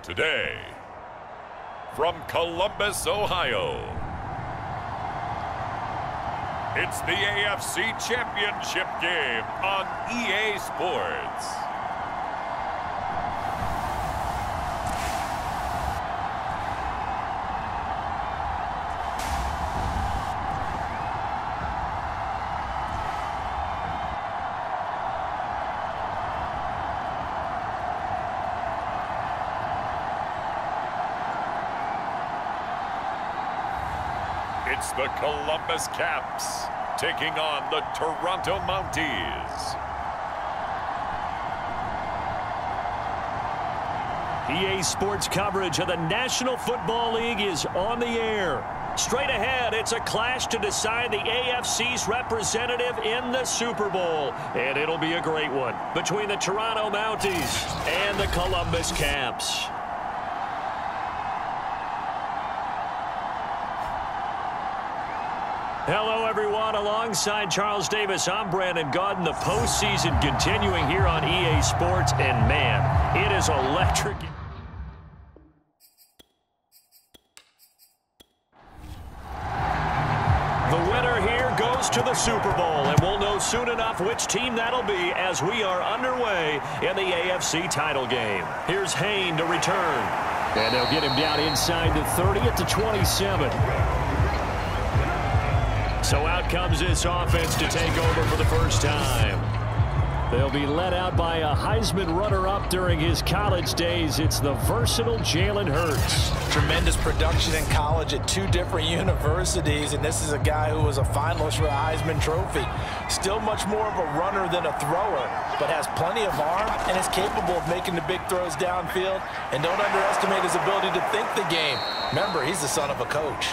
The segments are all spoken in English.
Today, from Columbus, Ohio, it's the AFC Championship game on EA Sports. It's the Columbus Caps taking on the Toronto Mounties. EA Sports coverage of the National Football League is on the air. Straight ahead, it's a clash to decide the AFC's representative in the Super Bowl. And it'll be a great one between the Toronto Mounties and the Columbus Caps. Hello, everyone. Alongside Charles Davis, I'm Brandon Gaudin. The postseason continuing here on EA Sports, and man, it is electric. The winner here goes to the Super Bowl, and we'll know soon enough which team that'll be as we are underway in the AFC title game. Here's Hayne to return, and they'll get him down inside the 30 at the 27. So out comes this offense to take over for the first time. They'll be led out by a Heisman runner-up during his college days. It's the versatile Jalen Hurts. Tremendous production in college at two different universities, and this is a guy who was a finalist for a Heisman Trophy. Still much more of a runner than a thrower, but has plenty of arm and is capable of making the big throws downfield. And don't underestimate his ability to think the game. Remember, he's the son of a coach.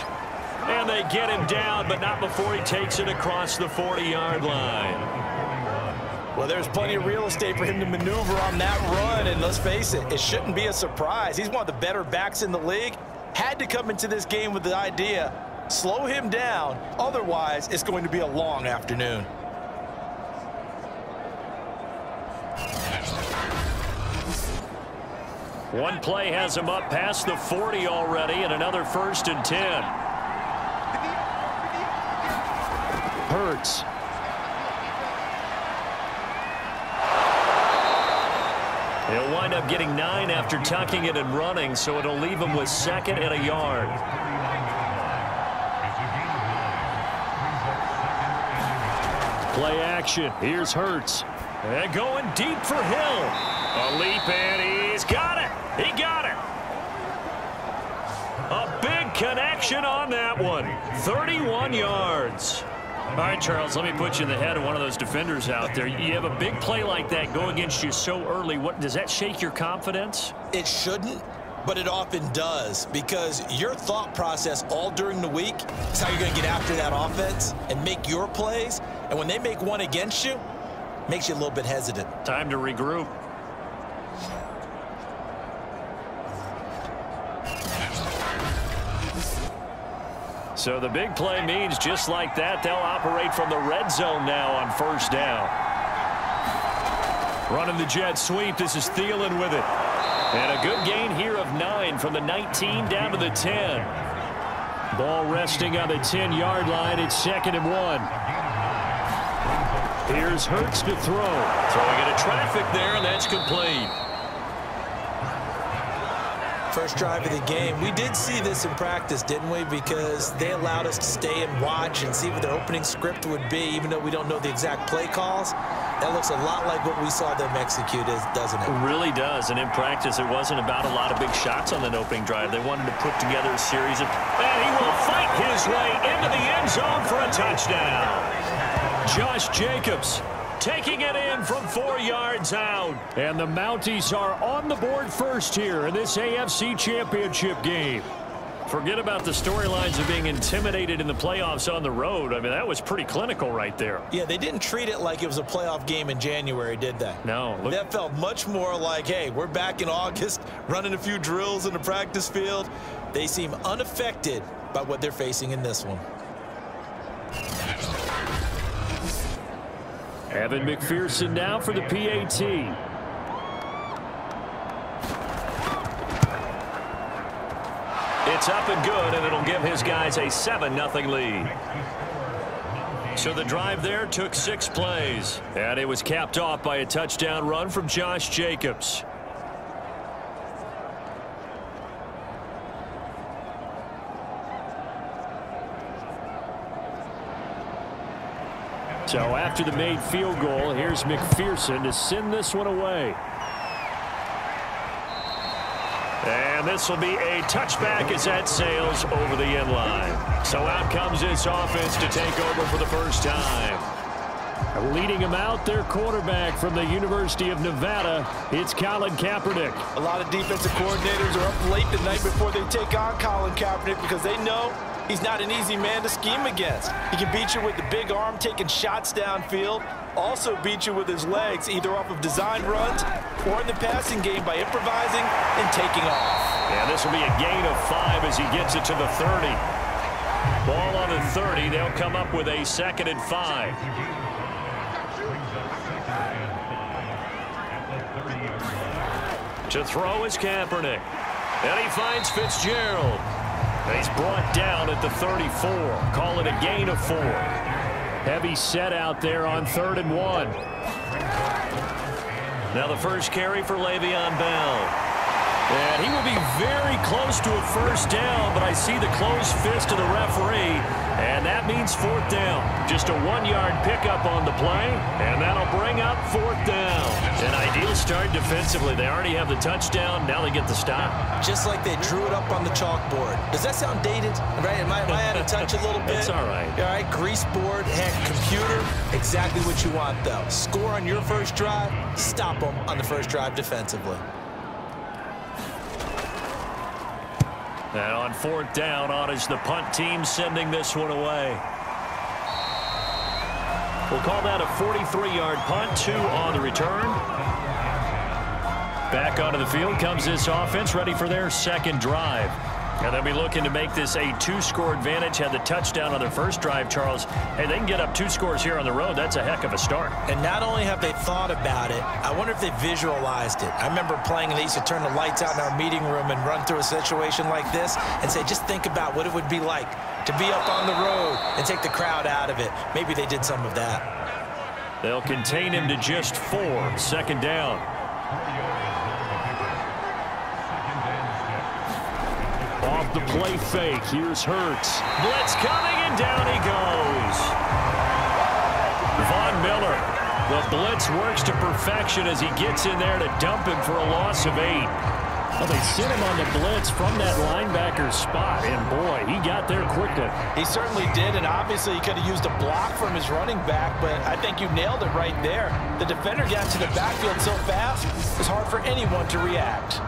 And they get him down, but not before he takes it across the 40-yard line. Well, there's plenty of real estate for him to maneuver on that run, and let's face it, it shouldn't be a surprise. He's one of the better backs in the league. Had to come into this game with the idea, slow him down, otherwise it's going to be a long afternoon. One play has him up past the 40 already, and another 1st and 10. Hurts. He'll wind up getting 9 after tucking it and running, so it'll leave him with 2nd and a yard. Play action. Here's Hurts. And going deep for Hill. A leap, and he's got it. He got it. A big connection on that one. 31 yards. All right, Charles, let me put you in the head of one of those defenders out there. You have a big play like that go against you so early. What does that shake your confidence? It shouldn't, but it often does, because your thought process all during the week is how you're going to get after that offense and make your plays. And when they make one against you, it makes you a little bit hesitant. Time to regroup. So the big play means just like that, they'll operate from the red zone now on 1st down. Running the jet sweep, this is Thielen with it. And a good gain here of 9 from the 19 down to the 10. Ball resting on the 10-yard line. It's 2nd and 1. Here's Hurts to throw. Throwing into traffic there, and that's complete. First drive of the game. We did see this in practice, didn't we? Because they allowed us to stay and watch and see what their opening script would be, even though we don't know the exact play calls. That looks a lot like what we saw them execute, doesn't it? It really does. And in practice, it wasn't about a lot of big shots on that opening drive. They wanted to put together a series of... And he will fight his way into the end zone for a touchdown. Josh Jacobs taking it in from 4 yards out. And the Mounties are on the board first here in this AFC Championship game. Forget about the storylines of being intimidated in the playoffs on the road. I mean, that was pretty clinical right there. Yeah, they didn't treat it like it was a playoff game in January, did they? No. That felt much more like, hey, we're back in August, running a few drills in the practice field. They seem unaffected by what they're facing in this one. Evan McPherson now for the PAT. It's up and good, and it'll give his guys a 7-0 lead. So the drive there took 6 plays, and it was capped off by a touchdown run from Josh Jacobs. So after the made field goal, here's McPherson to send this one away. And this will be a touchback as that sails over the end line. So out comes this offense to take over for the first time. Leading him out, their quarterback from the University of Nevada, it's Colin Kaepernick. A lot of defensive coordinators are up late the night before they take on Colin Kaepernick because they know he's not an easy man to scheme against. He can beat you with the big arm, taking shots downfield, also beat you with his legs, either off of design runs or in the passing game by improvising and taking off. Yeah, this will be a gain of 5 as he gets it to the 30. Ball on the 30. They'll come up with a 2nd and 5. To throw is Kaepernick. And he finds Fitzgerald. And he's brought down at the 34. Call it a gain of 4. Heavy set out there on 3rd and 1. Now the first carry for Le'Veon Bell. And he will be very close to a first down, but I see the closed fist of the referee, and that means 4th down. Just a 1-yard pickup on the play, and that'll bring up 4th down. An ideal start defensively. They already have the touchdown. Now they get the stop. Just like they drew it up on the chalkboard. Does that sound dated? Right? Am I out of touch a little bit? It's all right. All right, grease board, heck, computer, exactly what you want, though. Score on your first drive, stop them on the first drive defensively. And on 4th down, on is the punt team sending this one away. We'll call that a 43-yard punt, 2 on the return. Back onto the field comes this offense, ready for their 2nd drive. And they'll be looking to make this a 2-score advantage. Had the touchdown on their first drive, Charles. Hey, they can get up 2 scores here on the road. That's a heck of a start. And not only have they thought about it, I wonder if they visualized it. I remember playing, and they used to turn the lights out in our meeting room and run through a situation like this and say, just think about what it would be like to be up on the road and take the crowd out of it. Maybe they did some of that. They'll contain him to just 4. 2nd down. Off the play fake, here's Hurts. Blitz coming, and down he goes. Von Miller. The blitz works to perfection as he gets in there to dump him for a loss of 8. Well, they sent him on the blitz from that linebacker spot, and boy, he got there quickly. He certainly did, and obviously he could have used a block from his running back, but I think you nailed it right there. The defender got to the backfield so fast, it was hard for anyone to react.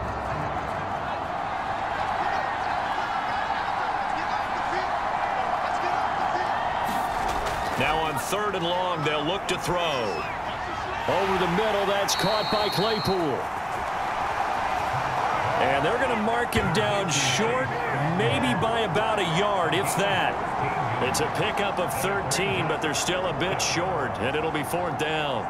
Now on 3rd and long, they'll look to throw. Over the middle, that's caught by Claypool. And they're going to mark him down short, maybe by about a yard, if that. It's a pickup of 13, but they're still a bit short, and it'll be 4th down.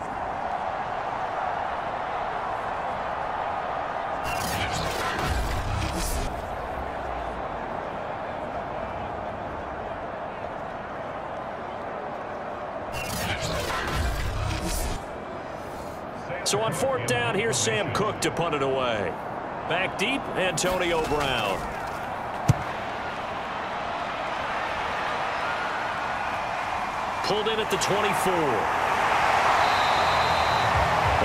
So on 4th down, here's Sam Cook to punt it away. Back deep, Antonio Brown. Pulled in at the 24.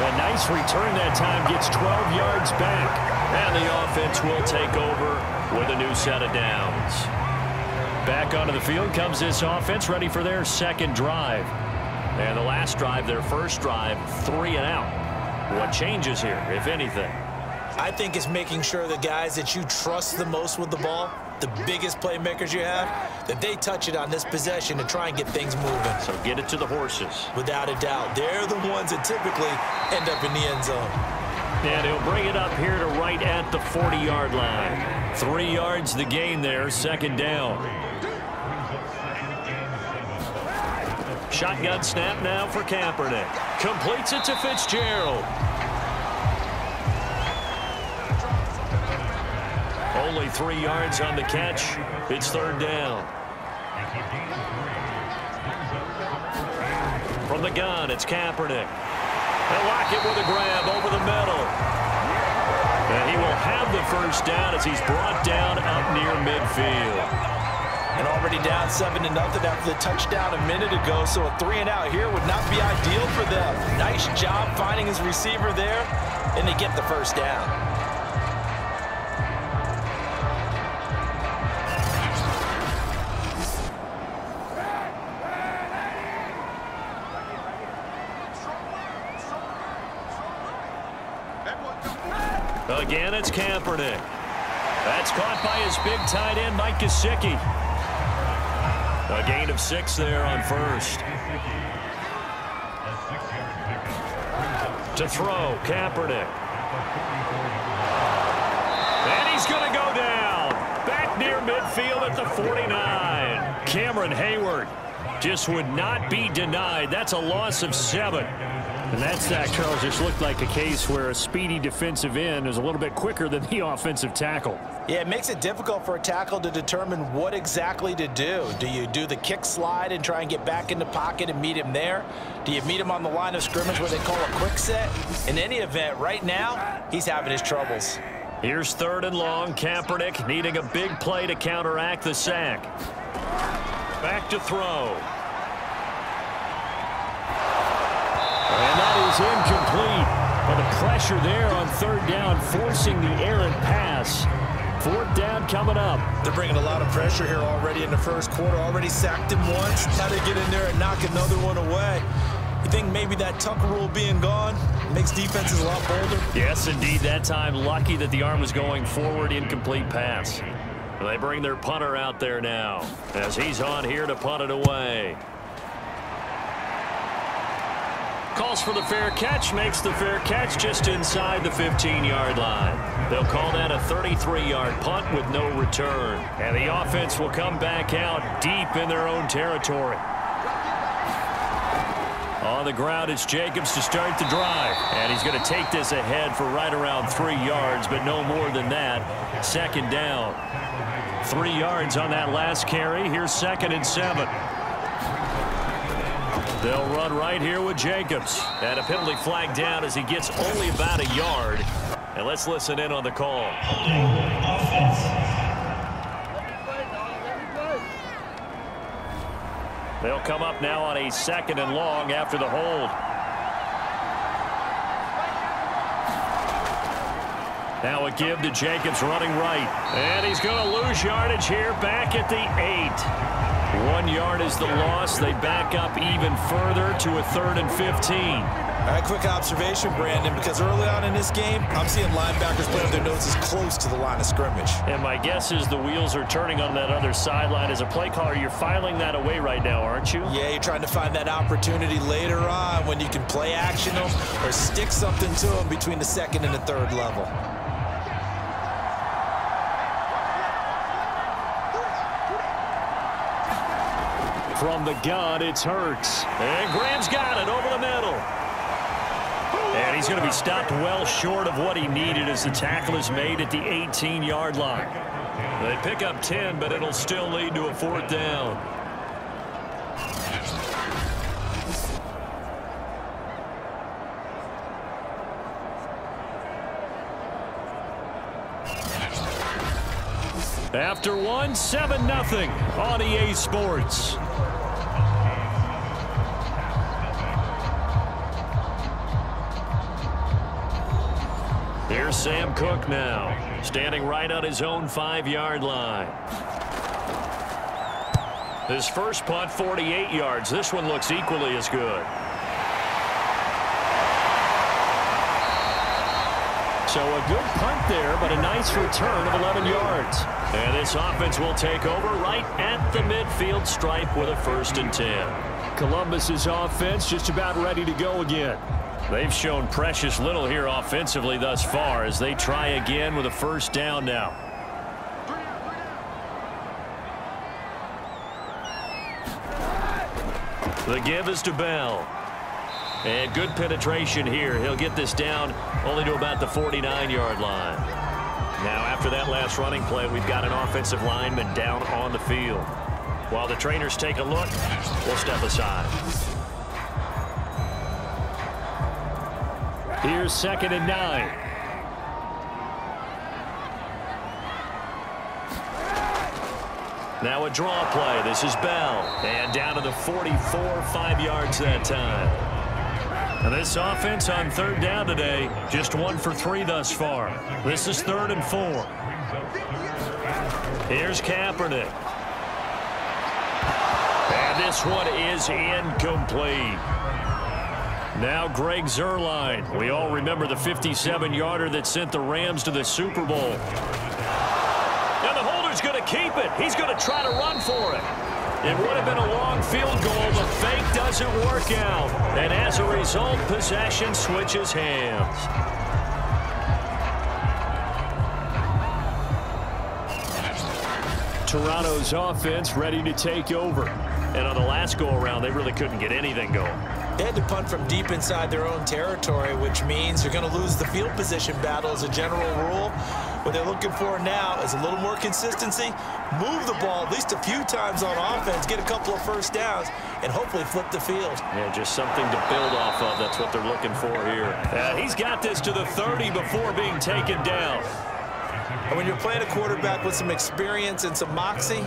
A nice return that time, gets 12 yards back. And the offense will take over with a new set of downs. Back onto the field comes this offense, ready for their 2nd drive. And the last drive, their first drive, 3 and out. What changes here, if anything? I think it's making sure the guys that you trust the most with the ball, the biggest playmakers you have, that they touch it on this possession to try and get things moving. So get it to the horses. Without a doubt. They're the ones that typically end up in the end zone. And he'll bring it up here to right at the 40-yard line. 3 yards the gain there, 2nd down. Shotgun snap now for Kaepernick. Completes it to Fitzgerald. only 3 yards on the catch. It's third down. From the gun, it's Kaepernick. They'll lock it with a grab over the middle. And he will have the first down as he's brought down up near midfield. And already down 7-0 after the touchdown a minute ago, so a 3-and-out here would not be ideal for them. Nice job finding his receiver there, and they get the first down. Again, it's Kaepernick. That's caught by his big tight end, Mike Gesicki. A gain of 6 there on first. To throw, Kaepernick. And he's going to go down. Back near midfield at the 49. Cameron Hayward just would not be denied. That's a loss of 7. And that sack, Charles, just looked like a case where a speedy defensive end is a little bit quicker than the offensive tackle. Yeah, it makes it difficult for a tackle to determine what exactly to do. Do you do the kick slide and try and get back in the pocket and meet him there? Do you meet him on the line of scrimmage where they call a quick set? In any event, right now, he's having his troubles. Here's 3rd and long. Kaepernick needing a big play to counteract the sack. Back to throw. And that is incomplete. But the pressure there on 3rd down, forcing the errant pass. 4th down coming up. They're bringing a lot of pressure here already in the first quarter. Already sacked him once. Now they get in there and knock another one away. You think maybe that Tucker rule being gone makes defenses a lot bolder? Yes, indeed. That time, lucky that the arm was going forward. Incomplete pass. They bring their punter out there now as he's on here to punt it away. Calls for the fair catch, makes the fair catch just inside the 15-yard line. They'll call that a 33-yard punt with no return. And the offense will come back out deep in their own territory. On the ground, it's Jacobs to start the drive. And he's going to take this ahead for right around 3 yards, but no more than that. 2nd down. 3 yards on that last carry. Here's 2nd and 7. They'll run right here with Jacobs. And a penalty flag down as he gets only about a yard. And let's listen in on the call. They'll come up now on a 2nd and long after the hold. Now a give to Jacobs running right. And he's going to lose yardage here back at the 8. 1 yard is the loss. They back up even further to a 3rd and 15. All right, quick observation, Brandon, because early on in this game, I'm seeing linebackers play with their noses close to the line of scrimmage. And my guess is the wheels are turning on that other sideline. As a play caller, you're filing that away right now, aren't you? Yeah, you're trying to find that opportunity later on when you can play action them or stick something to them between the 2nd and the 3rd level. From the gun, it's Hurts. And Graham's got it over the middle. And he's going to be stopped well short of what he needed as the tackle is made at the 18-yard line. They pick up 10, but it'll still lead to a 4th down. After one, 7-0 on EA Sports. Here's Sam Cook now, standing right on his own 5-yard line. His first punt, 48 yards. This one looks equally as good. So a good punt there, but a nice return of 11 yards. And this offense will take over right at the midfield stripe with a 1st and 10. Columbus's offense just about ready to go again. They've shown precious little here offensively thus far as they try again with a 1st down now. The give is to Bell. And good penetration here. He'll get this down only to about the 49-yard line. Now, after that last running play, we've got an offensive lineman down on the field. While the trainers take a look, we'll step aside. Here's 2nd and 9. Now a draw play. This is Bell. And down to the 44, 5 yards that time. And this offense on 3rd down today, just 1 for 3 thus far. This is 3rd and 4. Here's Kaepernick. And this one is incomplete. Now Greg Zuerlein. We all remember the 57-yarder that sent the Rams to the Super Bowl. And the holder's going to keep it. He's going to try to run for it. It would have been a long field goal. The fake doesn't work out. And as a result, possession switches hands. Toronto's offense ready to take over. And on the last go-around, they really couldn't get anything going. They had to punt from deep inside their own territory, which means you're going to lose the field position battle as a general rule. What they're looking for now is a little more consistency, move the ball at least a few times on offense, get a couple of first downs, and hopefully flip the field. Yeah, just something to build off of. That's what they're looking for here. He's got this to the 30 before being taken down. And when you're playing a quarterback with some experience and some moxie,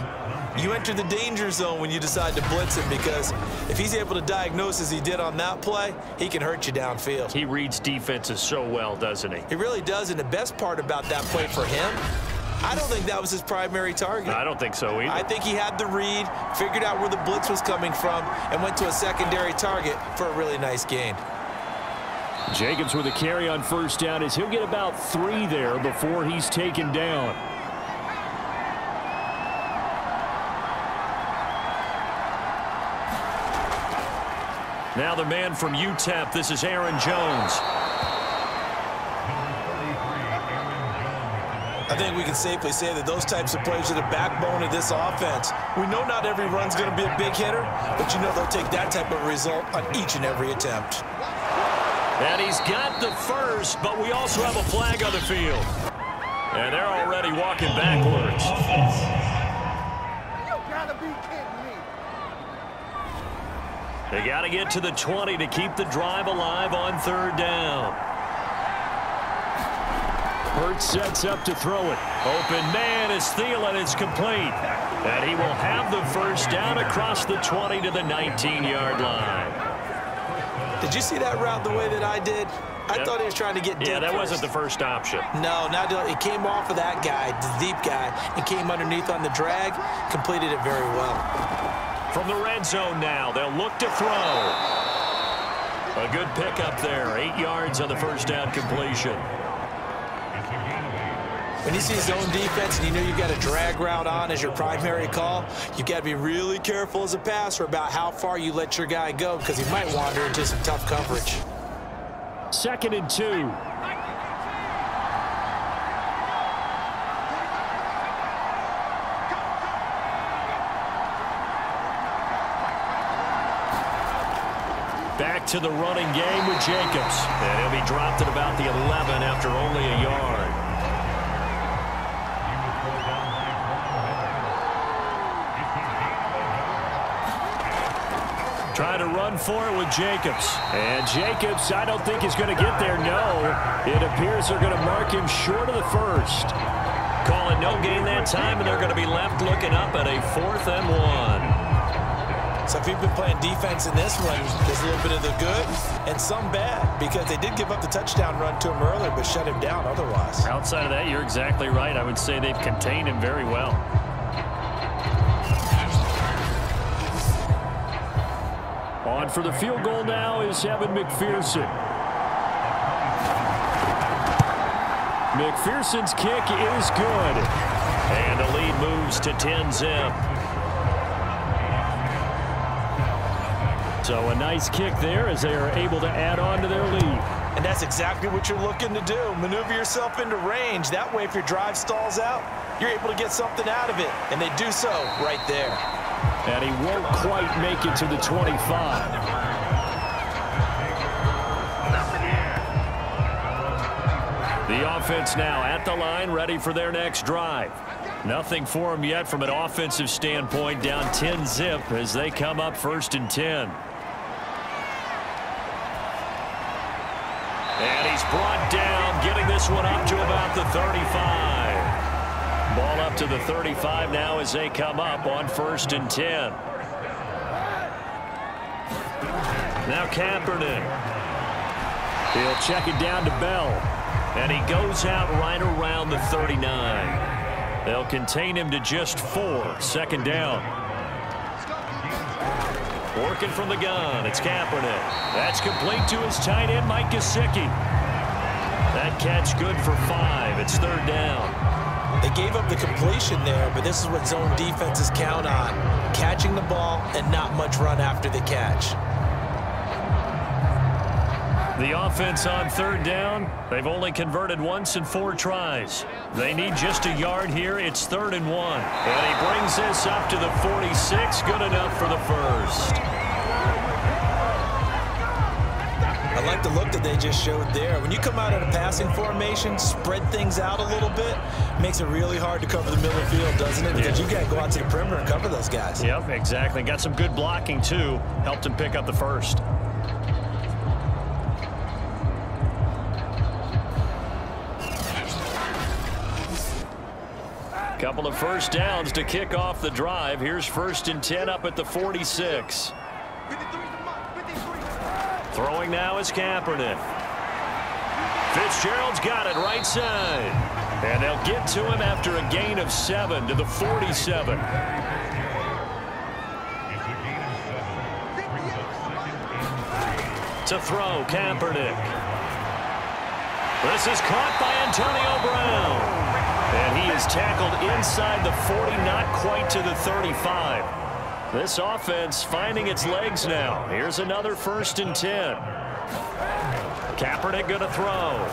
you enter the danger zone when you decide to blitz him, because if he's able to diagnose as he did on that play, he can hurt you downfield. He reads defenses so well, doesn't he? He really does, and the best part about that play for him, I don't think that was his primary target. I don't think so either. I think he had the read, figured out where the blitz was coming from, and went to a secondary target for a really nice gain. Jacobs with a carry on 1st down as he'll get about 3 there before he's taken down. Now the man from UTEP, this is Aaron Jones. I think we can safely say that those types of plays are the backbone of this offense. We know not every run's going to be a big hitter, but you know they'll take that type of result on each and every attempt. And he's got the first, but we also have a flag on the field. And they're already walking backwards. You gotta be kidding me. They got to get to the 20 to keep the drive alive on 3rd down. Hurts sets up to throw it. Open man is Thielen. It's complete. And he will have the first down across the 20 to the 19-yard line. Did you see that route the way that I did? I thought he was trying to get deep. Yeah, that first. wasn't the first option. No, it came off of that guy, the deep guy, and came underneath on the drag, completed it very well. From the red zone now, they'll look to throw. A good pickup there, 8 yards on the first down completion. When you see zone defense and you know you've got a drag route on as your primary call, you've got to be really careful as a passer about how far you let your guy go, because he might wander into some tough coverage. 2nd and 2. Back to the running game with Jacobs. And he'll be dropped at about the 11 after only a yard. Trying to run for it with Jacobs. And Jacobs, I don't think he's going to get there. No, it appears they're going to mark him short of the first. Calling no gain that time, and they're going to be left looking up at a 4th and 1. So if you've been playing defense in this one, there's a little bit of the good and some bad, because they did give up the touchdown run to him earlier, but shut him down otherwise. Outside of that, you're exactly right. I would say they've contained him very well. On for the field goal now is Evan McPherson. McPherson's kick is good. And the lead moves to 10-zip. So a nice kick there as they are able to add on to their lead. And that's exactly what you're looking to do. Maneuver yourself into range. That way, if your drive stalls out, you're able to get something out of it. And they do so right there. And he won't quite make it to the 25. The offense now at the line, ready for their next drive. Nothing for them yet from an offensive standpoint, down 10-zip as they come up 1st and 10. And he's brought down, getting this one up to about the 35. Ball up to the 35 now as they come up on 1st and 10. Now Kaepernick. He'll check it down to Bell. And he goes out right around the 39. They'll contain him to just 4. 2nd down. Working from the gun. It's Kaepernick. That's complete to his tight end, Mike Gesicki. That catch good for 5. It's 3rd down. They gave up the completion there, but this is what zone defenses count on. Catching the ball and not much run after the catch. The offense on 3rd down. They've only converted once in 4 tries. They need just a yard here. It's 3rd and 1. And he brings this up to the 46. Good enough for the 1st. I like the look that they just showed there. When you come out of a passing formation, spread things out a little bit, makes it really hard to cover the middle of the field, doesn't it? Because you got to go out to the perimeter and cover those guys. Yep, exactly. Got some good blocking, too. Helped him pick up the 1st. Couple of 1st downs to kick off the drive. Here's 1st and 10 up at the 46. Throwing now is Kaepernick. Fitzgerald's got it right side. And they'll get to him after a gain of 7 to the 47. To throw, Kaepernick. This is caught by Antonio Brown. And he is tackled inside the 40, not quite to the 35. This offense finding its legs now. Here's another 1st and 10. Kaepernick going to throw.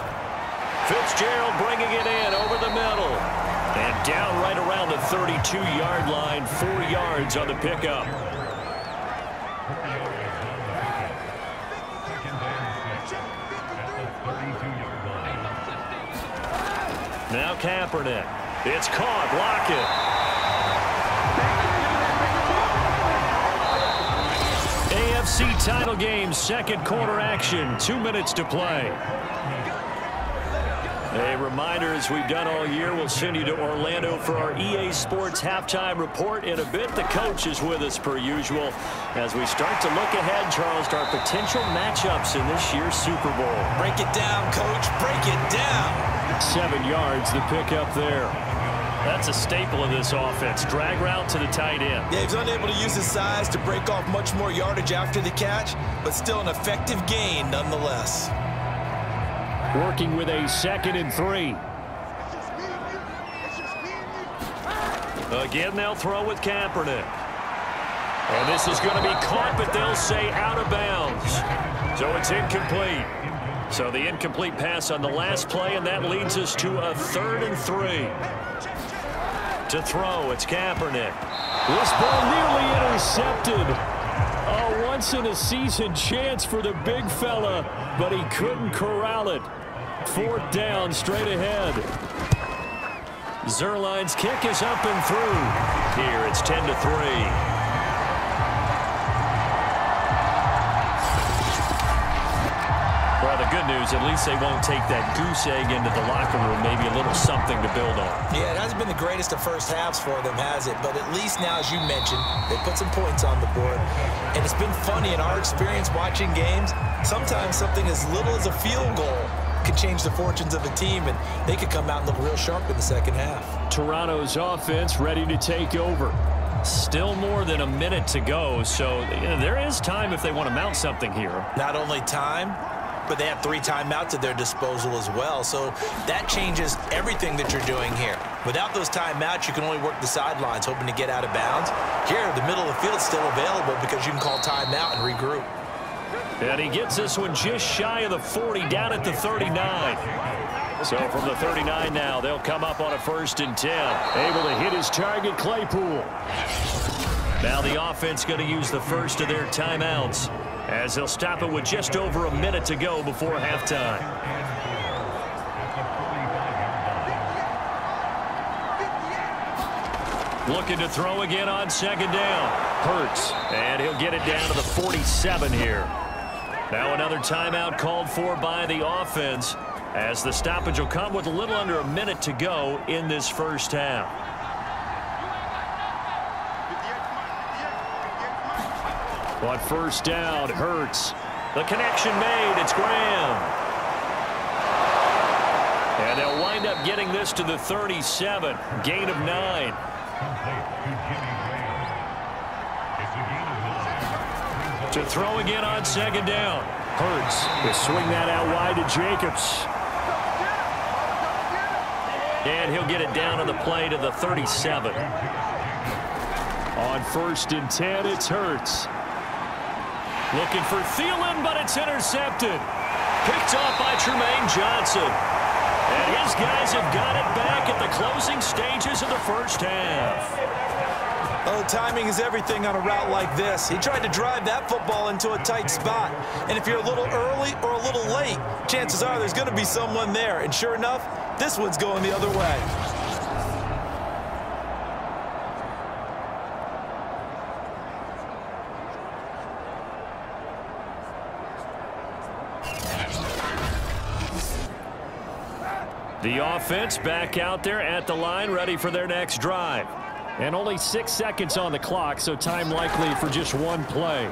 Fitzgerald bringing it in over the middle. And down right around the 32-yard line, 4 yards on the pickup. Now Kaepernick. It's caught. Lockett. AFC title game, 2nd quarter action. 2 minutes to play. A reminder, as we've done all year, we'll send you to Orlando for our EA Sports halftime report. In a bit, the coach is with us per usual as we start to look ahead, Charles, to our potential matchups in this year's Super Bowl. Break it down, Coach. Break it down. 7 yards, the pickup there. That's a staple of this offense. Drag route to the tight end. Yeah, he's unable to use his size to break off much more yardage after the catch, but still an effective gain nonetheless. Working with a 2nd and 3. Again, they'll throw with Kaepernick. And this is going to be caught, but they'll say out of bounds. So it's incomplete. So the incomplete pass on the last play, and that leads us to a 3rd and 3. To throw, it's Kaepernick. This ball nearly intercepted. A once-in-a-season chance for the big fella, but he couldn't corral it. 4th down, straight ahead. Zerline's kick is up and through. Here, it's 10-3. Well, the good news, at least they won't take that goose egg into the locker room. Maybe a little something to build on. Yeah, it hasn't been the greatest of first halves for them, has it? But at least now, as you mentioned, they put some points on the board. And it's been funny in our experience watching games. Sometimes something as little as a field goal could change the fortunes of a team, and they could come out and look real sharp in the 2nd half. Toronto's offense ready to take over. Still more than a minute to go, so there is time if they want to mount something here. Not only time, but they have 3 timeouts at their disposal as well, so that changes everything that you're doing here. Without those timeouts, you can only work the sidelines, hoping to get out of bounds. Here, the middle of the field is still available because you can call timeout and regroup. And he gets this one just shy of the 40, down at the 39. So from the 39 now, they'll come up on a 1st and 10. Able to hit his target, Claypool. Now the offense going to use the first of their timeouts, as they'll stop it with just over a minute to go before halftime. Looking to throw again on second down. Hurts. And he'll get it down to the 47 here. Now another timeout called for by the offense, as the stoppage will come with a little under a minute to go in this first half. On first down, Hurts. The connection made. It's Graham. And they'll wind up getting this to the 37. Gain of 9. To throw again on second down. Hurts will swing that out wide to Jacobs. And he'll get it down on the play to the 37. On first and 10, it's Hurts. Looking for Thielen, but it's intercepted. Picked off by Tremaine Johnson. And his guys have got it back at the closing stages of the first half. Oh, timing is everything on a route like this. He tried to drive that football into a tight spot. And if you're a little early or a little late, chances are there's going to be someone there. And sure enough, this one's going the other way. The offense back out there at the line, ready for their next drive. And only 6 seconds on the clock, so time likely for just one play.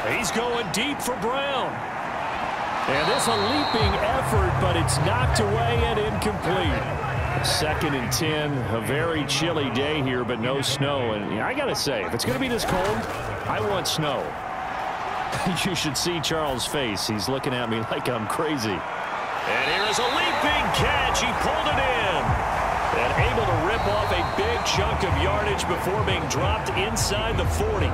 He's going deep for Brown. And this a leaping effort, but it's knocked away and incomplete. 2nd and 10, a very chilly day here, but no snow. And I got to say, if it's going to be this cold, I want snow. You should see Charles' face. He's looking at me like I'm crazy. And here is a leaping catch. He pulled it in. And able to rip off a big chunk of yardage before being dropped inside the 40.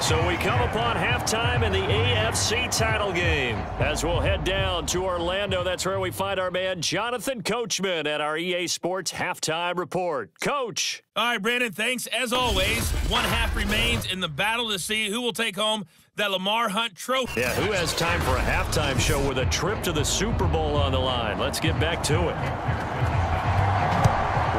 So we come upon halftime in the AFC title game. As we'll head down to Orlando, that's where we find our man Jonathan Coachman at our EA Sports Halftime Report. Coach. All right, Brandon, thanks. As always, one half remains in the battle to see who will take home that Lamar Hunt trophy. Yeah, who has time for a halftime show with a trip to the Super Bowl on the line? Let's get back to it.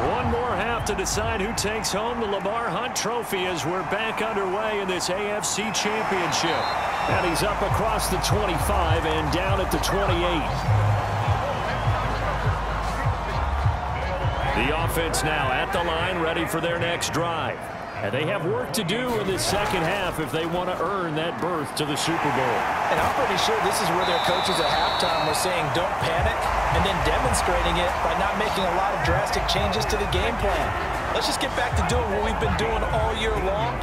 One more half to decide who takes home the Lamar Hunt trophy as we're back underway in this AFC Championship. And he's up across the 25 and down at the 28. The offense now at the line, ready for their next drive. And they have work to do in this second half if they want to earn that berth to the Super Bowl. And I'm pretty sure this is where their coaches at halftime were saying don't panic, and then demonstrating it by not making a lot of drastic changes to the game plan. Let's just get back to doing what we've been doing all year long.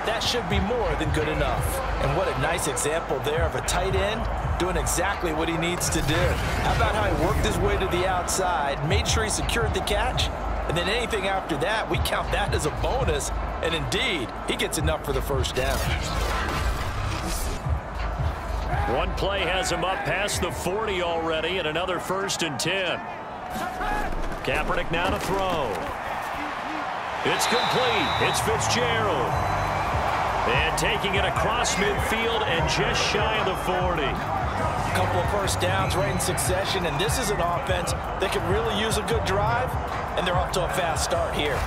That should be more than good enough. And what a nice example there of a tight end doing exactly what he needs to do. How about how he worked his way to the outside, made sure he secured the catch, and then anything after that, we count that as a bonus. And indeed, he gets enough for the first down. One play has him up past the 40 already, and another 1st and 10. Kaepernick now to throw. It's complete. It's Fitzgerald. And taking it across midfield and just shy of the 40. A couple of first downs right in succession, and this is an offense that could really use a good drive, and they're off to a fast start here.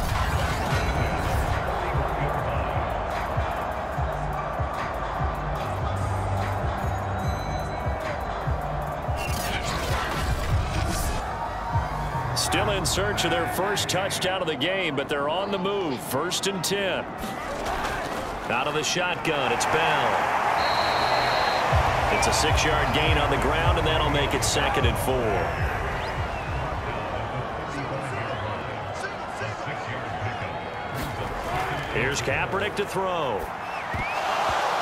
Still in search of their first touchdown of the game, but they're on the move. 1st and 10. Out of the shotgun, it's Bell. It's a 6-yard gain on the ground, and that'll make it 2nd and 4. Here's Kaepernick to throw.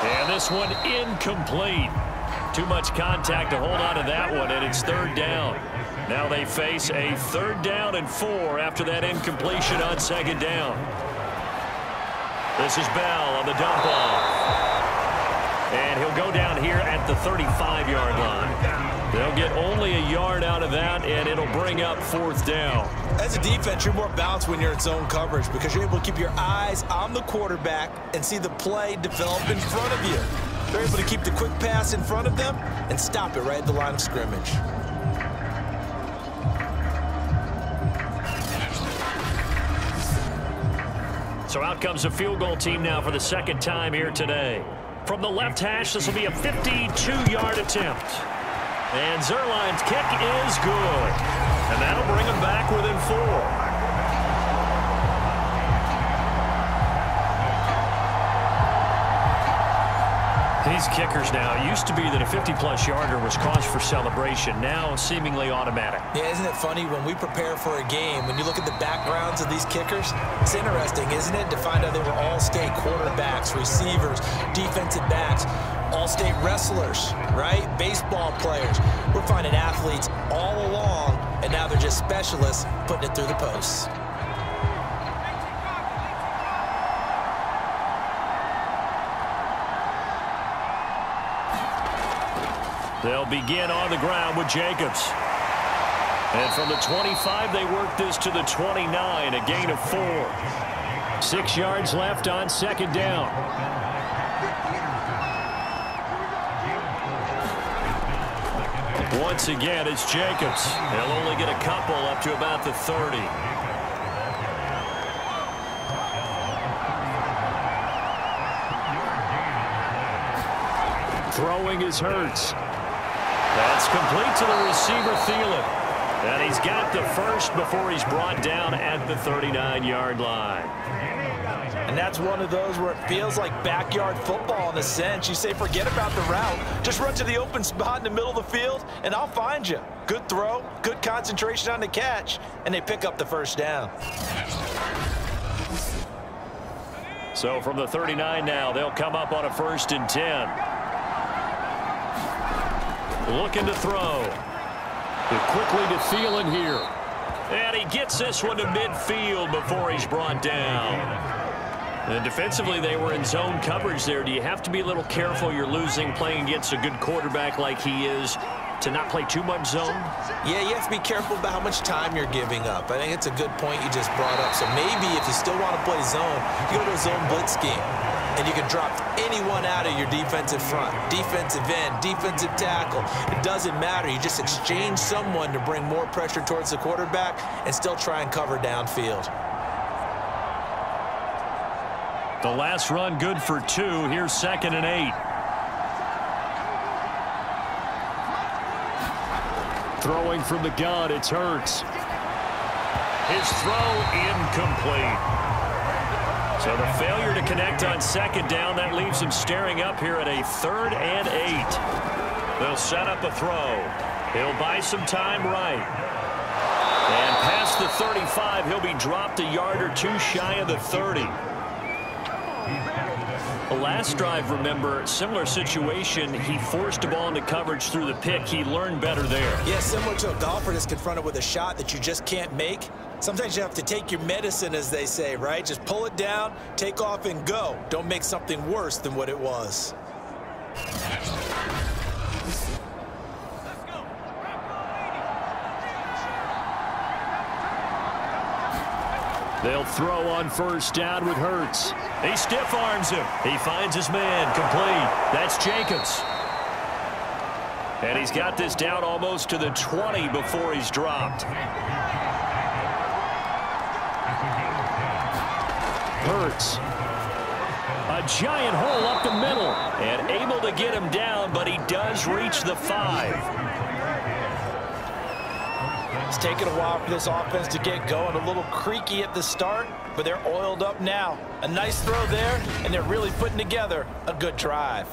And this one incomplete. Too much contact to hold on to that one, and it's 3rd down. Now they face a 3rd down and 4 after that incompletion on 2nd down. This is Bell on the dump off. And he'll go down here at the 35-yard line. They'll get only a yard out of that, and it'll bring up 4th down. As a defense, you're more balanced when you're in zone coverage because you're able to keep your eyes on the quarterback and see the play develop in front of you. They're able to keep the quick pass in front of them and stop it right at the line of scrimmage. So out comes the field goal team now for the second time here today. From the left hash, this will be a 52-yard attempt. And Zerline's kick is good. And that'll bring them back within 4. These kickers now, it used to be that a 50-plus yarder was cause for celebration. Now seemingly automatic. Yeah, isn't it funny when we prepare for a game, when you look at the backgrounds of these kickers, it's interesting, isn't it, to find out they were all-state quarterbacks, receivers, defensive backs, all-state wrestlers, right? Baseball players. We're finding athletes all along, and now they're just specialists putting it through the posts. They'll begin on the ground with Jacobs. And from the 25, they work this to the 29, a gain of 4. 6 yards left on second down. Once again, it's Jacobs. They'll only get a couple up to about the 30. Throwing is Hurts. That's complete to the receiver, Thielen. And he's got the first before he's brought down at the 39-yard line. And that's one of those where it feels like backyard football in a sense. You say, forget about the route. Just run to the open spot in the middle of the field, and I'll find you. Good throw, good concentration on the catch, and they pick up the first down. So from the 39 now, they'll come up on a 1st and 10. Looking to throw. Quickly to Thielen here. And he gets this one to midfield before he's brought down. And defensively, they were in zone coverage there. Do you have to be a little careful? You're losing playing against a good quarterback like he is to not play too much zone? Yeah, you have to be careful about how much time you're giving up. I think it's a good point you just brought up. So maybe if you still want to play zone, you go to a zone blitz scheme. And you can drop anyone out of your defensive front, defensive end, defensive tackle. It doesn't matter. You just exchange someone to bring more pressure towards the quarterback and still try and cover downfield. The last run good for 2. Here's 2nd and 8. Throwing from the gun, it's Hurts. His throw incomplete. So the failure to connect on 2nd down, that leaves him staring up here at a 3rd and 8. They'll set up a throw. He'll buy some time right. And past the 35, he'll be dropped a yard or 2 shy of the 30. The last drive, remember, similar situation. He forced a ball into coverage through the pick. He learned better there. Yeah, similar to a golfer that's confronted with a shot that you just can't make. Sometimes you have to take your medicine, as they say, right? Just pull it down, take off, and go. Don't make something worse than what it was. They'll throw on 1st down with Hurts. He stiff arms him. He finds his man complete. That's Jacobs. And he's got this down almost to the 20 before he's dropped. Hurts. A giant hole up the middle. And able to get him down, but he does reach the 5. It's taken a while for this offense to get going. A little creaky at the start, but they're oiled up now. A nice throw there, and they're really putting together a good drive.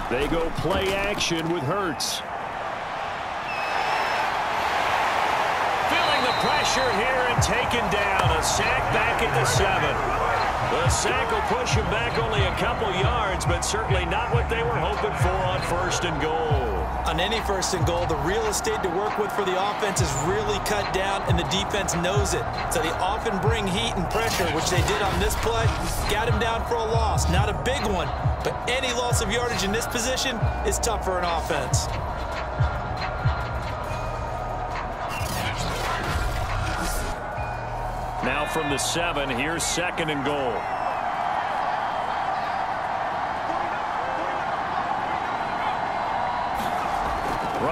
They go play action with Hurts. Feeling the pressure here and taken down. A sack back at the 7. The sack will push him back only a couple yards, but certainly not what they were hoping for on 1st and goal. On any 1st and goal, the real estate to work with for the offense is really cut down, and the defense knows it. So they often bring heat and pressure, which they did on this play. Got him down for a loss. Not a big one, but any loss of yardage in this position is tough for an offense. Now from the 7, here's 2nd and goal.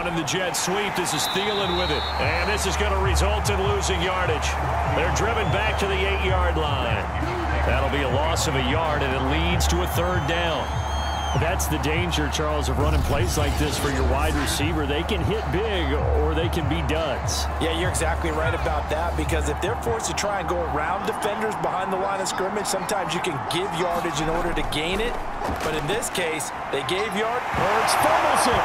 running the jet sweep. This is Thielen with it. And this is going to result in losing yardage. They're driven back to the 8-yard line. That'll be a loss of a yard, and it leads to a 3rd down. That's the danger, Charles, of running plays like this for your wide receiver. They can hit big or they can be duds. Yeah, you're exactly right about that, because if they're forced to try and go around defenders behind the line of scrimmage, sometimes you can give yardage in order to gain it. But in this case, they gave yard. Hurts fumbles it.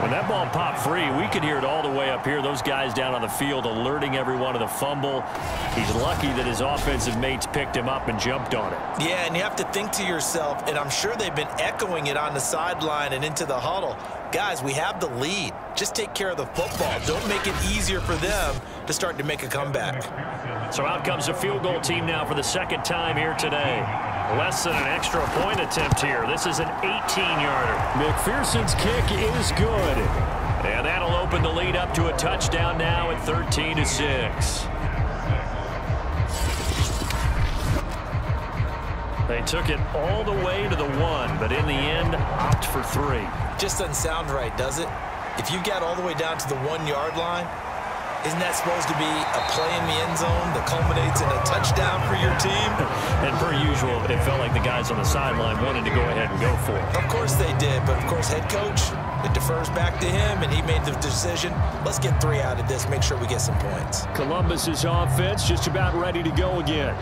When that ball popped free, we could hear it all the way up here. Those guys down on the field alerting everyone of the fumble. He's lucky that his offensive mates picked him up and jumped on it. Yeah, and you have to think to yourself, and I'm sure they've been echoing it on the sideline and into the huddle. Guys, we have the lead. Just take care of the football. Don't make it easier for them to start to make a comeback. So out comes a field goal team now for the 2nd time here today. Less than an extra point attempt here. This is an 18-yarder. McPherson's kick is good. And that'll open the lead up to a touchdown now at 13-6. They took it all the way to the 1, but in the end, opt for 3. Just doesn't sound right, does it? If you get all the way down to the 1-yard line, isn't that supposed to be a play in the end zone that culminates in a touchdown for your team? And per usual, it felt like the guys on the sideline wanted to go ahead and go for it. Of course they did, but of course head coach, it defers back to him, and he made the decision. Let's get 3 out of this, make sure we get some points. Columbus's offense just about ready to go again.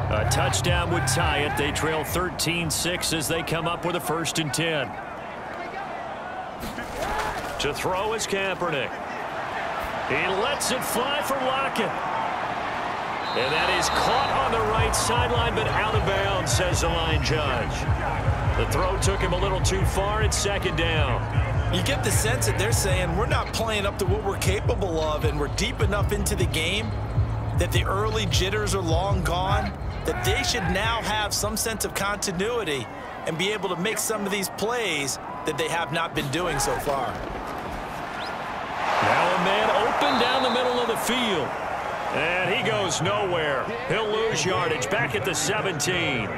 A touchdown would tie it. They trail 13-6 as they come up with a 1st and 10. To throw is Kaepernick. He lets it fly for Lockett. And that is caught on the right sideline, but out of bounds, says the line judge. The throw took him a little too far. It's 2nd down. You get the sense that they're saying we're not playing up to what we're capable of, and we're deep enough into the game that the early jitters are long gone, that they should now have some sense of continuity and be able to make some of these plays that they have not been doing so far. Now a man open down the middle of the field. And he goes nowhere. He'll lose yardage back at the 17.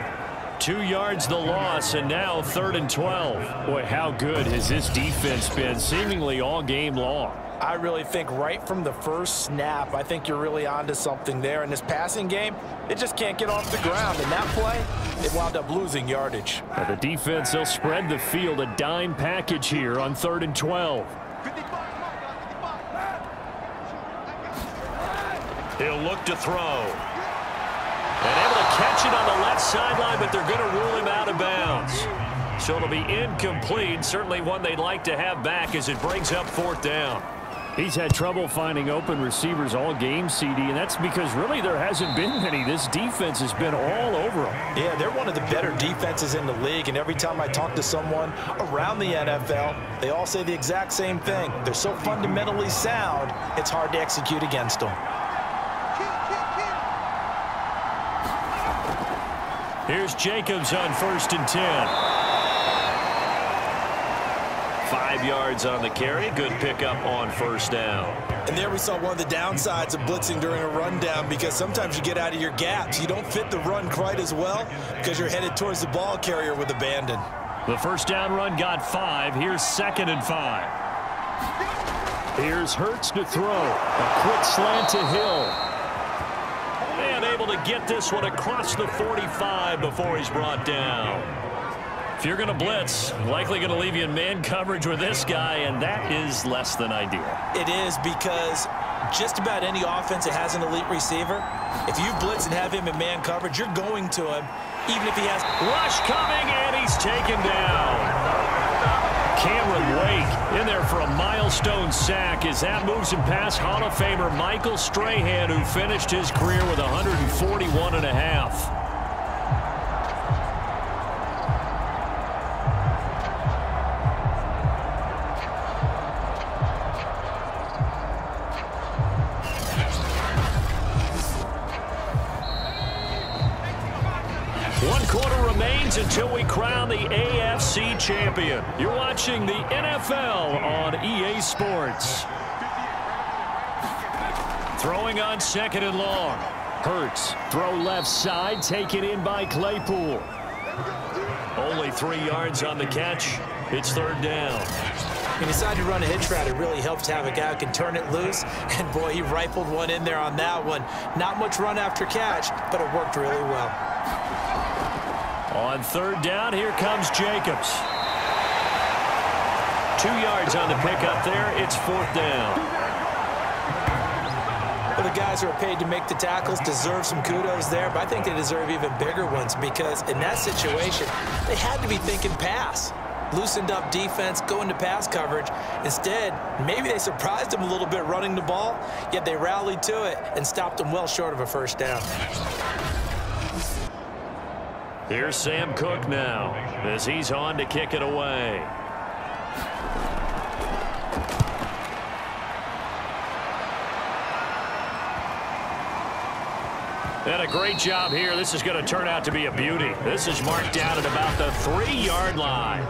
2 yards the loss, and now 3rd and 12. Boy, how good has this defense been seemingly all game long? I really think right from the first snap, I think you're really onto something there. In this passing game, it just can't get off the ground. In that play, it wound up losing yardage. Now the defense, they'll spread the field, a dime package here on 3rd and 12. He'll look to throw. And able to catch it on the left sideline, but they're going to rule him out of bounds. So it'll be incomplete. Certainly one they'd like to have back as it brings up 4th down. He's had trouble finding open receivers all game, CD, and that's because really there hasn't been many. This defense has been all over them. Yeah, they're one of the better defenses in the league, and every time I talk to someone around the NFL, they all say the exact same thing. They're so fundamentally sound, it's hard to execute against them. Here's Jacobs on 1st and 10. 5 yards on the carry. Good pickup on 1st down. And there we saw one of the downsides of blitzing during a rundown, because sometimes you get out of your gaps. You don't fit the run quite as well because you're headed towards the ball carrier with abandon. The 1st down run got 5. Here's 2nd and 5. Here's Hurts to throw. A quick slant to Hill. And able to get this one across the 45 before he's brought down. If you're going to blitz, likely going to leave you in man coverage with this guy, and that is less than ideal. It is, because just about any offense that has an elite receiver, if you blitz and have him in man coverage, you're going to him, even if he has rush coming, and he's taken down. Cameron Wake in there for a milestone sack as that moves him past Hall of Famer Michael Strahan, who finished his career with 141.5. Until we crown the AFC champion. You're watching the NFL on EA Sports. Throwing on 2nd and long. Hurts, throw left side, taken in by Claypool. Only 3 yards on the catch. It's third down. He decided to run a hitch route. It really helps to have a guy who can turn it loose. And, boy, he rifled one in there on that one. Not much run after catch, but it worked really well. On third down, here comes Jacobs. 2 yards on the pickup there. It's fourth down. Well, the guys who are paid to make the tackles deserve some kudos there, but I think they deserve even bigger ones because in that situation, they had to be thinking pass. Loosened up defense, going to pass coverage. Instead, maybe they surprised them a little bit running the ball, yet they rallied to it and stopped them well short of a first down. Here's Sam Cook now as he's on to kick it away. And a great job here. This is going to turn out to be a beauty. This is marked down at about the 3-yard line.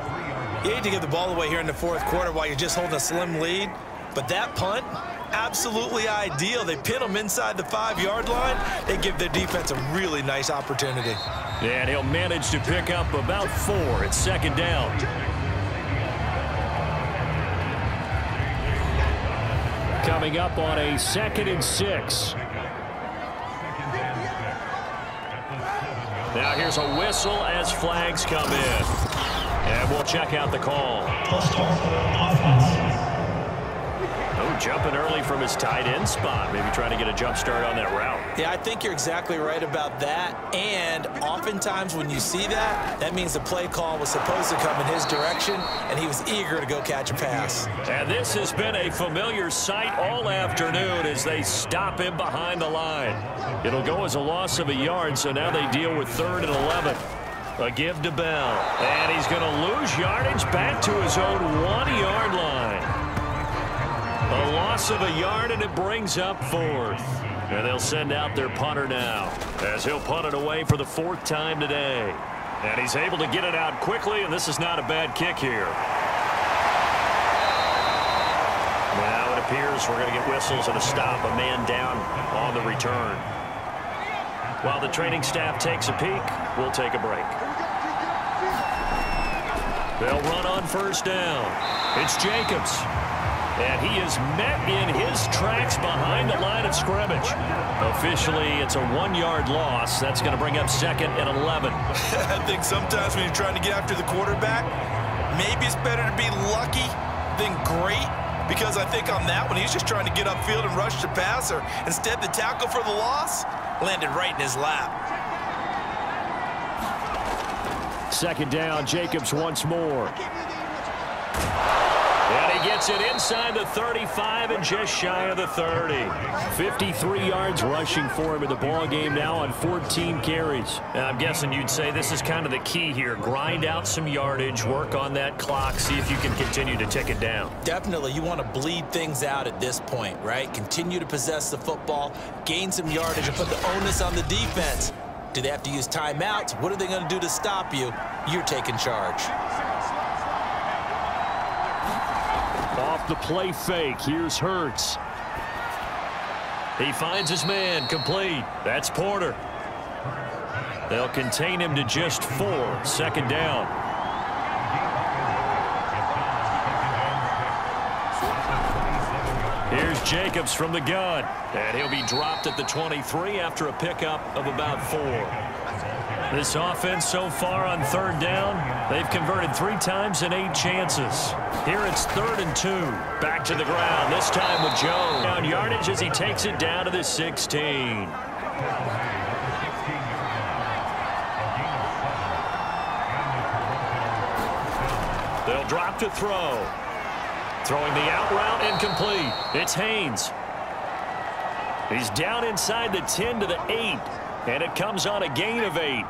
You hate to give the ball away here in the fourth quarter while you're just holding a slim lead, but that punt, absolutely ideal. They pin them inside the 5-yard line. They give their defense a really nice opportunity. And he'll manage to pick up about 4. It's second down. Coming up on a 2nd and 6. Now here's a whistle as flags come in. And we'll check out the call. Oh, jumping early from his tight end spot. Maybe trying to get a jump start on that route. Yeah, I think you're exactly right about that. And oftentimes when you see that, that means the play call was supposed to come in his direction, and he was eager to go catch a pass. And this has been a familiar sight all afternoon as they stop him behind the line. It'll go as a loss of a yard, so now they deal with 3rd and 11. A give to Bell. And he's going to lose yardage back to his own 1-yard line. A loss of a yard, and it brings up 4th. And they'll send out their punter now as he'll punt it away for the 4th time today. And he's able to get it out quickly, and this is not a bad kick here. Now it appears we're going to get whistles and a stop. A man down on the return. While the training staff takes a peek, we'll take a break. They'll run on first down. It's Jacobs. And he is met in his tracks behind the line of scrimmage. Officially, it's a 1-yard loss. That's going to bring up 2nd and 11. I think sometimes when you're trying to get after the quarterback, maybe it's better to be lucky than great. Because I think on that one, he's just trying to get upfield and rush the passer. Instead, the tackle for the loss landed right in his lap. 2nd down, Jacobs once more. And he gets it inside the 35 and just shy of the 30. 53 yards rushing for him in the ball game now on 14 carries. Now, I'm guessing you'd say this is kind of the key here. Grind out some yardage, work on that clock, see if you can continue to tick it down. Definitely, you want to bleed things out at this point, right? Continue to possess the football, gain some yardage, and put the onus on the defense. Do they have to use timeouts? What are they going to do to stop you? You're taking charge. Off the play fake, here's Hurts. He finds his man, complete. That's Porter. They'll contain him to just 4. 2nd down. Here's Jacobs from the gun. And he'll be dropped at the 23 after a pickup of about 4. This offense so far on 3rd down, they've converted 3 times in 8 chances. Here it's 3rd and 2. Back to the ground, this time with Jones. Down yardage as he takes it down to the 16. They'll drop to throw. Throwing the out route, incomplete. It's Haynes. He's down inside the 10 to the 8. And it comes on a gain of 8.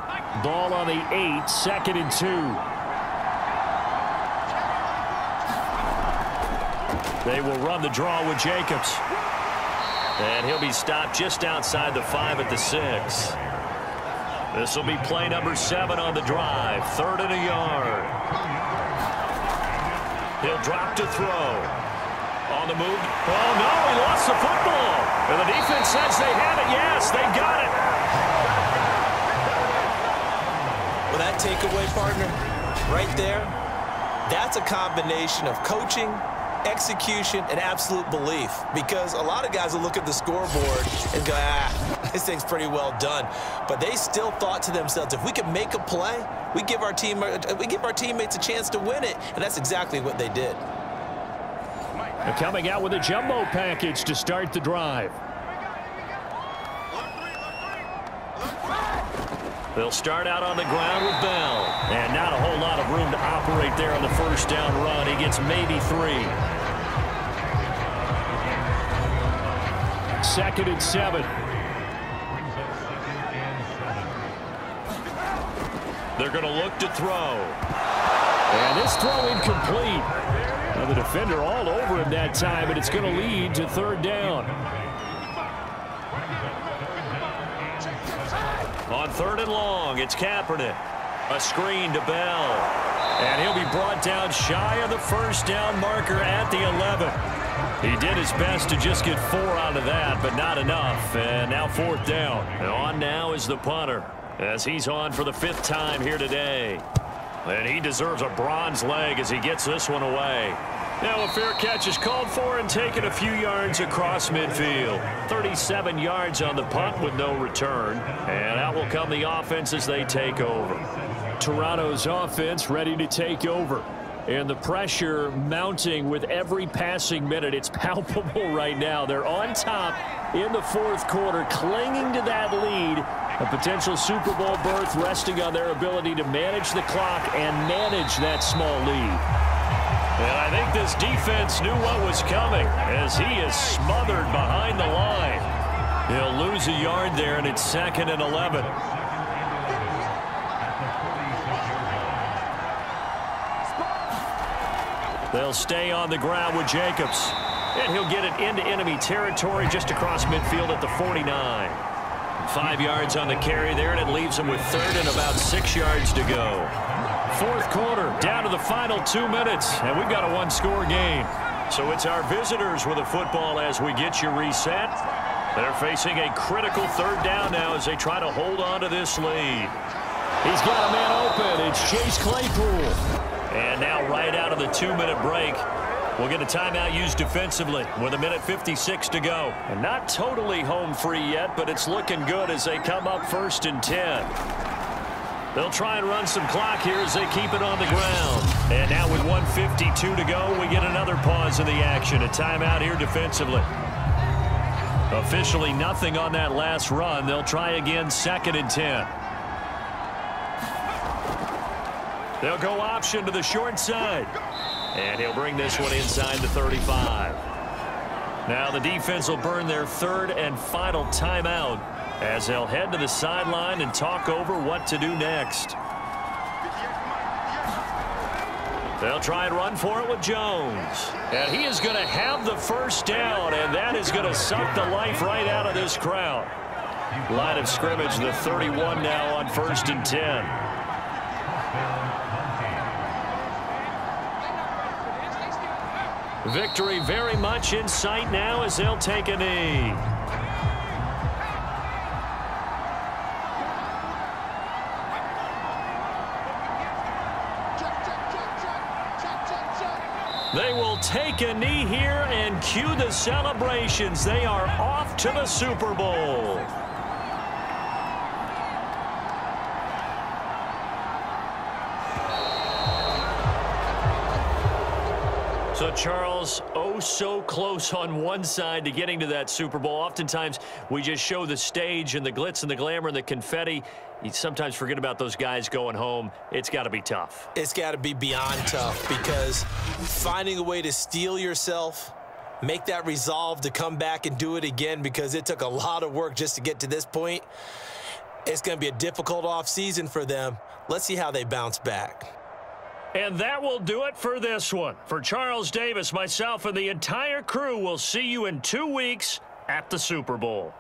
Ball on the 8, 2nd and 2. They will run the draw with Jacobs. And he'll be stopped just outside the 5 at the 6. This will be play number 7 on the drive. 3rd and a yard. He'll drop to throw. On the move. Oh, no, he lost the football. And the defense says they have it. Yes, they got it. Well, that takeaway, partner, right there, that's a combination of coaching, execution, and absolute belief. Because a lot of guys will look at the scoreboard and go, this thing's pretty well done. But they still thought to themselves, if we can make a play, we give our teammates a chance to win it. And that's exactly what they did. They're coming out with a jumbo package to start the drive. They'll start out on the ground with Bell. And not a whole lot of room to operate there on the first down run. He gets maybe 3. 2nd and 7. They're going to look to throw. And this throw incomplete. Now the defender all over him that time, but it's going to lead to 3rd down. On 3rd and long, it's Kaepernick. A screen to Bell. And he'll be brought down shy of the first down marker at the 11. He did his best to just get 4 out of that, but not enough. And now 4th down. And on now is the punter, as he's on for the 5th time here today. And he deserves a bronze leg as he gets this one away. Now a fair catch is called for and taken a few yards across midfield. 37 yards on the punt with no return. And out will come the offense as they take over. Toronto's offense ready to take over. And the pressure mounting with every passing minute. It's palpable right now. They're on top in the 4th quarter, clinging to that lead. A potential Super Bowl berth resting on their ability to manage the clock and manage that small lead. And I think this defense knew what was coming as he is smothered behind the line. He'll lose a yard there, and it's 2nd and 11. They'll stay on the ground with Jacobs. And he'll get it into enemy territory just across midfield at the 49. 5 yards on the carry there, and it leaves him with 3rd and about 6 yards to go. 4th quarter, down to the final 2 minutes, and we've got a 1-score game. So it's our visitors with the football as we get you reset. They're facing a critical 3rd down now as they try to hold on to this lead. He's got a man open. It's Chase Claypool. And now right out of the 2-minute break, we'll get a timeout used defensively with 1:56 to go. And not totally home free yet, but it's looking good as they come up 1st and 10. They'll try and run some clock here as they keep it on the ground. And now with 1:52 to go, we get another pause in the action. A timeout here defensively. Officially nothing on that last run. They'll try again 2nd and 10. They'll go option to the short side. And he'll bring this one inside the 35. Now the defense will burn their 3rd and final timeout as they'll head to the sideline and talk over what to do next. They'll try and run for it with Jones. And he is going to have the 1st down, and that is going to suck the life right out of this crowd. Line of scrimmage, the 31 now on 1st and 10. Victory very much in sight now as they'll take a knee. They will take a knee here and cue the celebrations. They are off to the Super Bowl. So, Charles, oh so close on one side to getting to that Super Bowl. Oftentimes, we just show the stage and the glitz and the glamour and the confetti. You sometimes forget about those guys going home. It's got to be tough. It's got to be beyond tough because finding a way to steel yourself, make that resolve to come back and do it again because it took a lot of work just to get to this point. It's going to be a difficult offseason for them. Let's see how they bounce back. And that will do it for this one. For Charles Davis, myself, and the entire crew, we'll see you in 2 weeks at the Super Bowl.